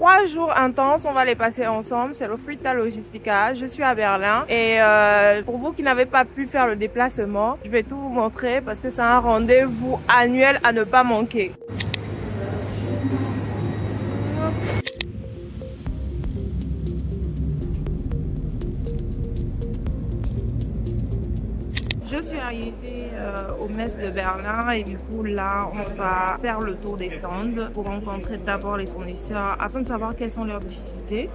3 jours intenses, on va les passer ensemble. C'est le Fruita Logistica. Je suis à Berlin et pour vous qui n'avez pas pu faire le déplacement, je vais tout vous montrer parce que c'est un rendez-vous annuel à ne pas manquer. Je suis arrivée au MES de Berlin et du coup là on va faire le tour des stands pour rencontrer d'abord les fournisseurs afin de savoir quelles sont leurs difficultés.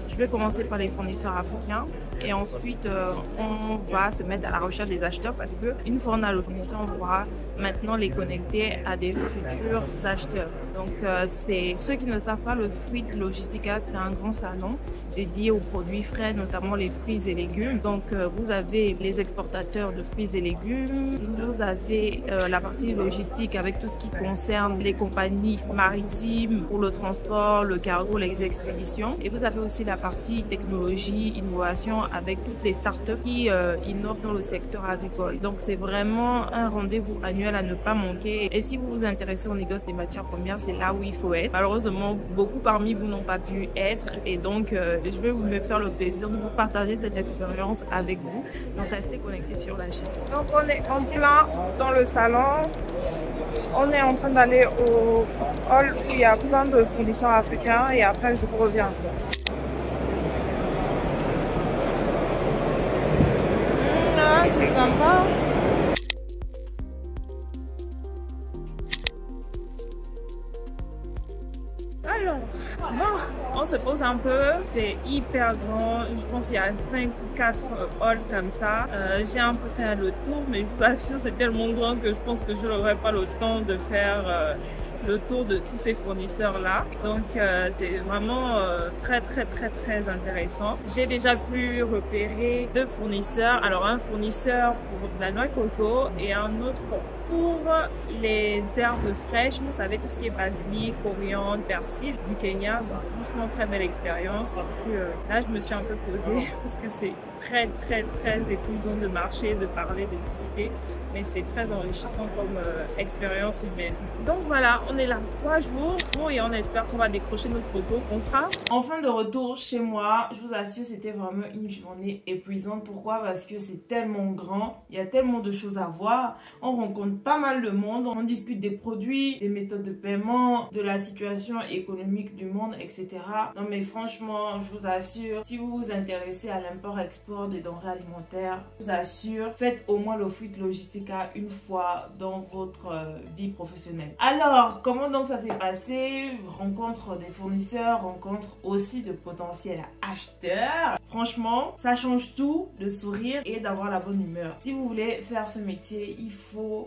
Je vais commencer par les fournisseurs africains et ensuite on va se mettre à la recherche des acheteurs parce que une fois on a le fournisseur on pourra maintenant les connecter à des futurs acheteurs. Donc c'est ceux qui ne savent pas, le Fruit Logistica c'est un grand salon dédié aux produits frais, notamment les fruits et légumes. Donc vous avez les exportateurs de fruits et légumes, vous avez la partie logistique avec tout ce qui concerne les compagnies maritimes pour le transport, le cargo, les expéditions. Et vous avez aussi la partie technologie, innovation avec toutes les startups qui innovent dans le secteur agricole. Donc c'est vraiment un rendez-vous annuel à ne pas manquer. Et si vous vous intéressez au négoce des matières premières, c'est là où il faut être. Malheureusement, beaucoup parmi vous n'ont pas pu être et donc je vais me faire le plaisir de vous partager cette expérience avec vous. Donc restez connectés sur la chaîne. Donc on est en plein dans le salon. On est en train d'aller au hall où il y a plein de fournisseurs africains et après je vous reviens. C'est sympa. Alors, bon, on se pose un peu, c'est hyper grand, je pense qu'il y a 5 ou 4 halls comme ça. J'ai un peu fait le tour, mais je vous assure c'est tellement grand que je pense que je n'aurai pas le temps de faire le tour de tous ces fournisseurs là. Donc c'est vraiment très intéressant. J'ai déjà pu repérer 2 fournisseurs. Alors un fournisseur pour de la noix de coco et un autre pour les herbes fraîches. Vous savez, tout ce qui est basilic, coriandre, persil du Kenya. Donc, franchement très belle expérience. Et puis, là je me suis un peu posée parce que c'est très épuisant de marcher, de parler, de discuter, mais c'est très enrichissant comme expérience humaine. Donc voilà, on est là 3 jours et on espère qu'on va décrocher notre beau contrat. Enfin de retour chez moi, je vous assure c'était vraiment une journée épuisante. Pourquoi? Parce que c'est tellement grand, il y a tellement de choses à voir, on rencontre pas mal de monde, on discute des produits, des méthodes de paiement, de la situation économique du monde, etc. Non mais franchement, je vous assure, si vous vous intéressez à l'import-export des denrées alimentaires, je vous assure, faites au moins le Fruit Logistica une fois dans votre vie professionnelle. Alors, comment donc ça s'est passé? Rencontre des fournisseurs, rencontre aussi de potentiels acheteurs. Franchement, ça change tout de sourire et d'avoir la bonne humeur. Si vous voulez faire ce métier, il faut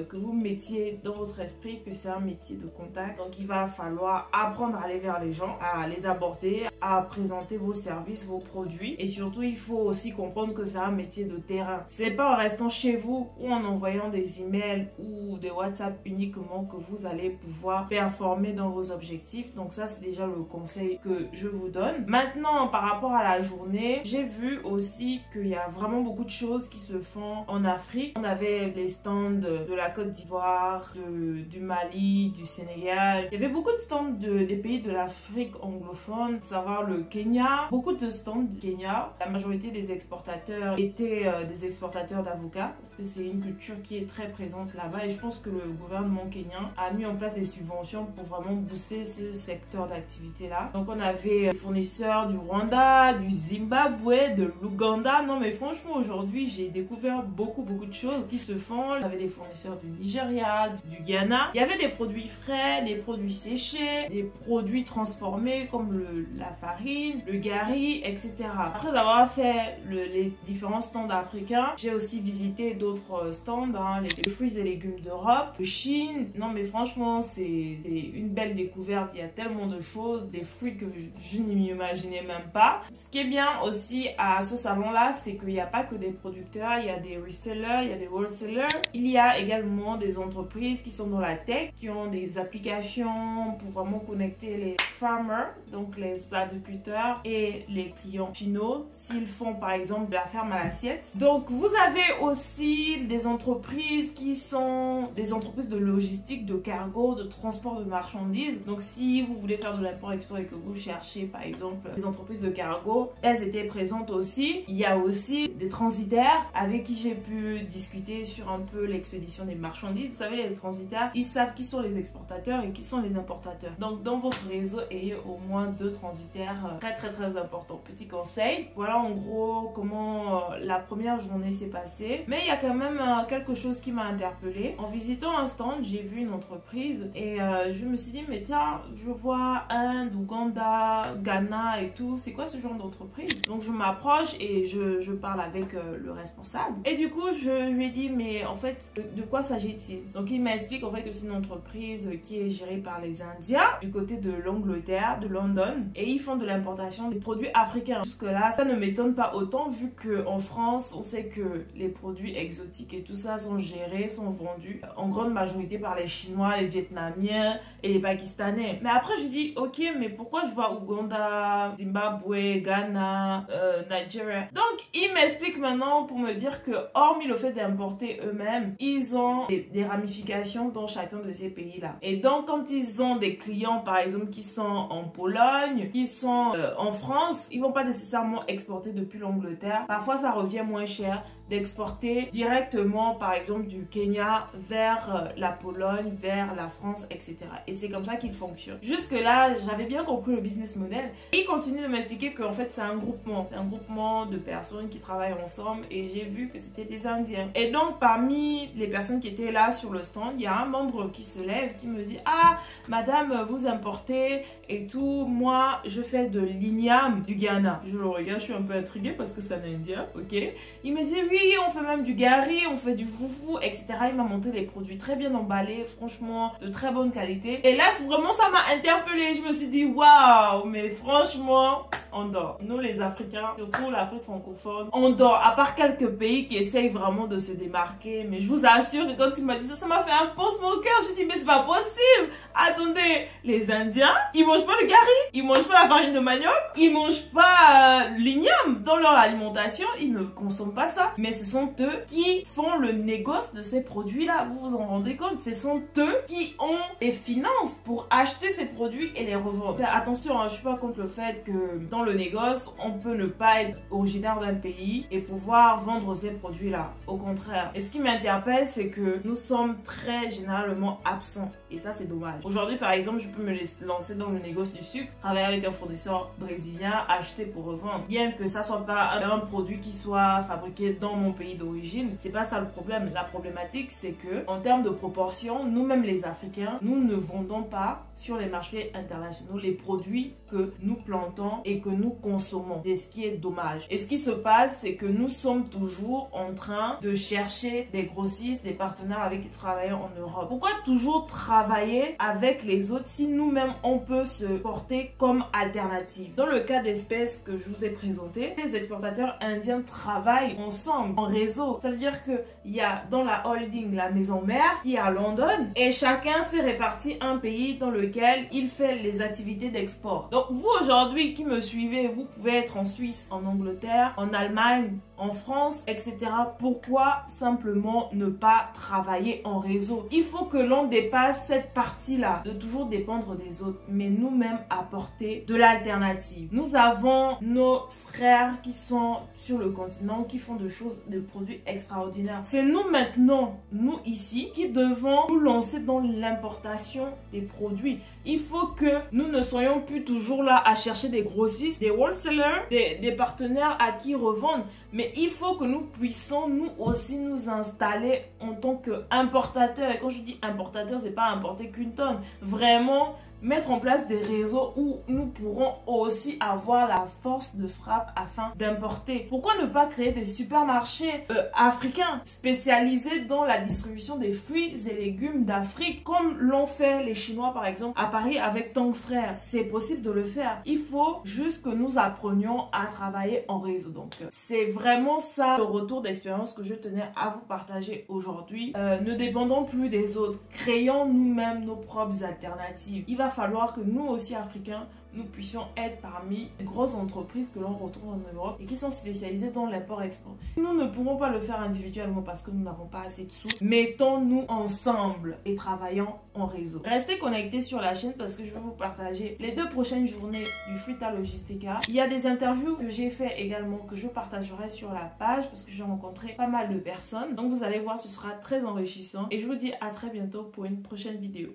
que vous mettiez dans votre esprit que c'est un métier de contact. Donc, il va falloir apprendre à aller vers les gens, à les aborder, à présenter vos services, vos produits. Et surtout, il faut aussi comprendre que c'est un métier de terrain. C'est pas en restant chez vous ou en envoyant des emails ou des WhatsApp uniquement que vous allez pouvoir performer dans vos objectifs. Donc ça, c'est déjà le conseil que je vous donne. Maintenant, par rapport à la journée, j'ai vu aussi qu'il y a vraiment beaucoup de choses qui se font en Afrique. On avait les stands de la Côte d'Ivoire, du Mali, du Sénégal. Il y avait beaucoup de stands des pays de l'Afrique anglophone, à savoir le Kenya. Beaucoup de stands du Kenya. La majorité des exportateurs étaient des exportateurs d'avocats parce que c'est une culture qui est très présente là-bas et je pense que le gouvernement kenyan a mis en place des subventions pour vraiment booster ce secteur d'activité là. Donc on avait des fournisseurs du Rwanda, du Zimbabwe, de l'Ouganda. Non mais franchement aujourd'hui j'ai découvert beaucoup de choses qui se font. On avait des fournisseurs du Nigeria, du Ghana. Il y avait des produits frais, des produits séchés, des produits transformés comme la farine, le gari, etc. Après avoir fait les différents stands africains, j'ai aussi visité d'autres stands, hein, les fruits et légumes d'Europe, de Chine. Non mais franchement c'est une belle découverte, il y a tellement de choses, des fruits que je n'imaginais même pas. Ce qui est bien bien aussi à ce salon-là, c'est qu'il n'y a pas que des producteurs, il y a des resellers, il y a des wholesalers. Il y a également des entreprises qui sont dans la tech, qui ont des applications pour vraiment connecter les farmers, donc les agriculteurs et les clients finaux, s'ils font par exemple de la ferme à l'assiette. Donc vous avez aussi des entreprises qui sont des entreprises de logistique, de cargo, de transport de marchandises. Donc si vous voulez faire de l'import-export et que vous cherchez par exemple des entreprises de cargo, elles étaient présentes aussi. Il y a aussi des transitaires avec qui j'ai pu discuter sur un peu l'expédition des marchandises. Vous savez, les transitaires, ils savent qui sont les exportateurs et qui sont les importateurs. Donc dans votre réseau, ayez au moins 2 transitaires très importants. Petit conseil. Voilà en gros comment la première journée s'est passée. Mais il y a quand même quelque chose qui m'a interpellée. En visitant un stand, j'ai vu une entreprise et je me suis dit, mais tiens, je vois Inde, Ouganda, Ghana et tout. C'est quoi ce genre d'entreprise? Donc je m'approche et je parle avec le responsable. Et du coup, je lui ai dit, mais en fait, de quoi s'agit-il? Donc il m'explique en fait que c'est une entreprise qui est gérée par les Indiens du côté de l'Angleterre, de London, et ils font de l'importation des produits africains. Jusque-là, ça ne m'étonne pas autant vu qu'en France, on sait que les produits exotiques et tout ça sont gérés, sont vendus en grande majorité par les Chinois, les Vietnamiens et les Pakistanais. Mais après, je dis, ok, mais pourquoi je vois Ouganda, Zimbabwe, Ghana, Nigeria? Donc, il m'explique maintenant pour me dire que, hormis le fait d'importer eux-mêmes, ils ont des ramifications dans chacun de ces pays-là. Et donc, quand ils ont des clients, par exemple, qui sont en Pologne, qui sont en France, ils vont pas nécessairement exporter depuis l'Angleterre. Parfois, ça revient moins cher d'exporter directement, par exemple, du Kenya vers la Pologne, vers la France, etc. Et c'est comme ça qu'il fonctionne. Jusque-là, j'avais bien compris le business model. Il continue de m'expliquer qu'en fait, c'est un groupement de personnes qui travaillent ensemble et j'ai vu que c'était des Indiens. Et donc, parmi les personnes qui étaient là sur le stand, il y a un membre qui se lève, qui me dit, ah, madame, vous importez et tout. Moi, je fais de l'igname du Ghana. Je le regarde, je suis un peu intriguée parce que c'est un Indien, ok. Il me dit, oui, on fait même du gari, on fait du foufou, etc. Il m'a montré les produits très bien emballés, franchement, de très bonne qualité. Et là, vraiment, ça m'a interpellée. Je me suis dit, waouh, mais franchement, on dort. Nous, les Africains, surtout l'Afrique francophone, on dort. À part quelques pays qui essayent vraiment de se démarquer. Mais je vous assure que quand il m'a dit ça, ça m'a fait un pincement au cœur. Je me suis dit, mais c'est pas possible. Attendez, les Indiens, ils mangent pas le gari, ils mangent pas la farine de manioc, ils mangent pas l'igname dans leur alimentation, ils ne consomment pas ça. Mais ce sont eux qui font le négoce de ces produits-là. Vous vous en rendez compte? Ce sont eux qui ont les finances pour acheter ces produits et les revendre. Attention, hein, je suis pas contre le fait que dans le négoce, on peut ne pas être originaire d'un pays et pouvoir vendre ces produits-là. Au contraire. Et ce qui m'interpelle, c'est que nous sommes très généralement absents. Et ça, c'est dommage. Aujourd'hui, par exemple, je peux me lancer dans le négoce du sucre, travailler avec un fournisseur brésilien, acheter pour revendre. Bien que ça soit pas un produit qui soit fabriqué dans mon pays d'origine, c'est pas ça le problème. La problématique, c'est que en termes de proportion, nous-mêmes les Africains, nous ne vendons pas sur les marchés internationaux les produits que nous plantons et que nous consommons. C'est ce qui est dommage. Et ce qui se passe, c'est que nous sommes toujours en train de chercher des grossistes, des partenaires avec qui travailler en Europe. Pourquoi toujours travailler avec les autres si nous-mêmes on peut se porter comme alternative? Dans le cas d'espèces que je vous ai présenté, les exportateurs indiens travaillent ensemble en réseau. Ça veut dire que il y a dans la holding la maison mère qui est à London et chacun s'est réparti un pays dans lequel il fait les activités d'export. Donc vous aujourd'hui qui me suivez, vous pouvez être en Suisse, en Angleterre, en Allemagne, en France, etc. Pourquoi simplement ne pas travailler en réseau? Il faut que l'on dépasse cette partie-là de toujours dépendre des autres, mais nous-mêmes apporter de l'alternative. Nous avons nos frères qui sont sur le continent, qui font des produits extraordinaires. C'est nous maintenant, nous ici, qui devons nous lancer dans l'importation des produits. Il faut que nous ne soyons plus toujours là à chercher des grossistes, des wholesalers, des partenaires à qui revendre. Mais il faut que nous puissions nous aussi nous installer en tant qu'importateurs. Et quand je dis importateur, c'est pas importer qu'une tonne. Vraiment mettre en place des réseaux où nous pourrons aussi avoir la force de frappe afin d'importer. Pourquoi ne pas créer des supermarchés africains spécialisés dans la distribution des fruits et légumes d'Afrique, comme l'ont fait les Chinois par exemple à Paris avec Tang Frères? C'est possible de le faire. Il faut juste que nous apprenions à travailler en réseau. Donc c'est vraiment ça le retour d'expérience que je tenais à vous partager aujourd'hui. Ne dépendons plus des autres. Créons nous-mêmes nos propres alternatives. Il va falloir que nous aussi Africains, nous puissions être parmi les grosses entreprises que l'on retrouve en Europe et qui sont spécialisées dans l'import-export. Nous ne pourrons pas le faire individuellement parce que nous n'avons pas assez de sous. Mettons-nous ensemble et travaillons en réseau. Restez connectés sur la chaîne parce que je vais vous partager les 2 prochaines journées du Fruita Logistica. Il y a des interviews que j'ai fait également que je partagerai sur la page parce que j'ai rencontré pas mal de personnes. Donc vous allez voir, ce sera très enrichissant et je vous dis à très bientôt pour une prochaine vidéo.